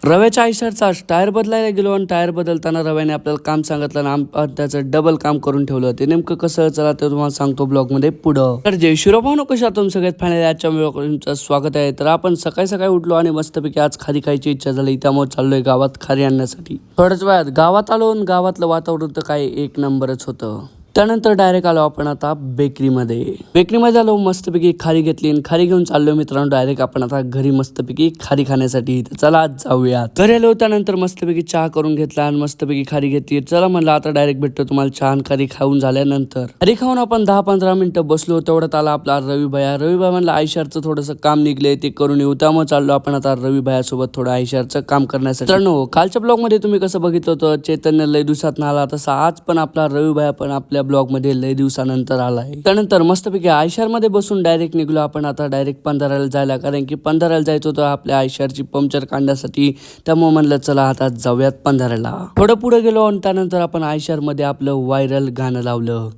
रव्याच्या आयशरचा tyre बदलायला गेलो आणि टायर बदलताना रव्याने आपल्याला काम सांगितलं आणि आपण त्याचं डबल काम करून ठेवलं. ते नेमकं कसं चला ते तुम्हाला सांगतो ब्लॉग मध्ये पुढं. तर जय शिवराय भाऊ, कशा तुम सगळ्यात फायनली आजच्या व्हिडिओ स्वागत आहे. तर आपण सकाळी सकाळी उठलो आणि मस्तपैकी आज खारी खायची इच्छा झाली, त्यामुळे चाललोय गावात खारी आणण्यासाठी. थोड्याच वेळात गावात आलो आणि गावातलं वातावरण तर काय एक नंबरच होतं. त्यानंतर डायरेक्ट आलो आपण आता बेकरीमध्ये आलो, मस्तपैकी खारी घेतली आणि खारी घेऊन चाललो मित्रांनो डायरेक्ट आपण आता घरी मस्तपैकी खारी खाण्यासाठी. तर चला आज जाऊया. घरी आलो त्यानंतर मस्तपैकी चहा करून घेतला आणि मस्तपैकी खारी घेतली. चला म्हणलं आता डायरेक्ट भेटतो तुम्हाला चहा खारी खाऊन झाल्यानंतर. खारी खाऊन आपण 10-15 मिनिटं बसलो. तेवढ्यात आला आपला रवी भैया म्हणलं आयशरचं थोडंसं काम निघले ते करून येऊ. त्यामुळे चाललो आपण आता रवी भैया सोबत थोडं आयशरचं काम करण्यासाठी. मित्रांनो कालच्या ब्लॉग मध्ये तुम्ही कसं बघितलं होतं, चैतन्य लय दिवसात आला, तसा आज पण आपला रवी भैया पण आपल्या ब्लॉग मध्ये लय दिवसानंतर आलाय. त्यानंतर मस्तपैकी आयशर मध्ये बसून डायरेक्ट निघलो आपण आता डायरेक्ट पंधराला जायला, कारण की पंधराला जायचं होतं आपल्या आयशरची पंक्चर काढण्यासाठी. त्यामुळे म्हणलं चला आता जाऊयात पंधराला. थोडं पुढे गेलो आणि त्यानंतर आपण आयशर मध्ये आपलं व्हायरल गाणं लावलं.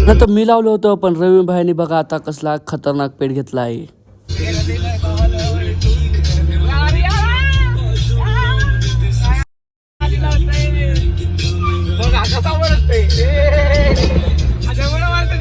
नंतर मी लावलं होतं, पण रवी भाईनी बघा आता कसला खतरनाक पेट घेतला आहे.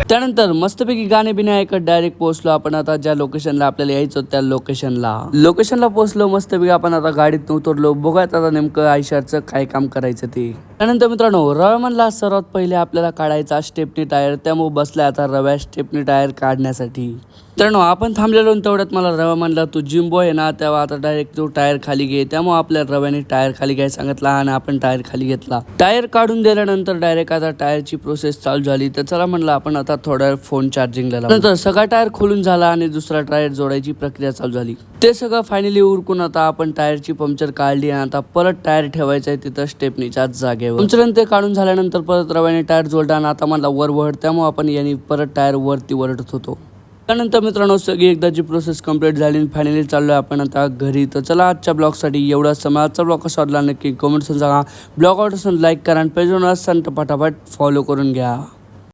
त्यानंतर मस्तपैकी गाणे बिने ऐकत डायरेक्ट पोहोचलो आपण आता ज्या लोकेशनला आपल्याला यायचं त्या लोकेशनला पोहोचलो. मस्तपैकी आपण आता गाडीत उतरलो. बघूयात आता नेमकं आयशरचं काय काम करायचं ते. त्यानंतर मित्रांनो रव्या म्हणला सर्वात पहिले आपल्याला काढायचा स्टेपनी टायर, त्यामुळे बसलाय आता रव्या स्टेपनी टायर काढण्यासाठी. मित्रांनो आपण थांबलेलो तेवढ्यात मला रवा म्हणला तू जिम बॉय आहे ना, तेव्हा आता डायरेक्ट तू टायर खाली घे. त्यामुळे आपल्या रव्याने टायर खाली घ्यायला सांगितला आणि आपण टायर खाली घेतला. टायर काढून दिल्यानंतर डायरेक्ट आता टायरची प्रोसेस चालू झाली. तर चला म्हणलं आपण आता थोडा फोन चार्जिंगला लावू. नंतर सगळा टायर खोलून झाला आणि दुसरा टायर जोडायची प्रक्रिया चालू झाली. ते सगळं फायनली उरकून आता आपण टायरची पंक्चर काढली आणि आता परत टायर ठेवायचं आहे तिथं स्टेपनीच्याच जागेवर. पंक्चर ते काढून झाल्यानंतर परत रव्याने टायर जोडला आणि आता मला वर वळत, त्यामुळे आपण यांनी परत टायर वरती वरटत होतो. त्यानंतर मित्रांनो सगळी एकदाची प्रोसेस कंप्लीट झाली आणि फायनली चाललोय आपण आता घरी. तर चला आजच्या ब्लॉगसाठी एवढा समय. आजचा ब्लॉग कसा वाटला नक्की कमेंट्स सांगा. ब्लॉग आवडत असेल लाईक करा आणि पेजवर असताना पटापट फॉलो करून घ्या.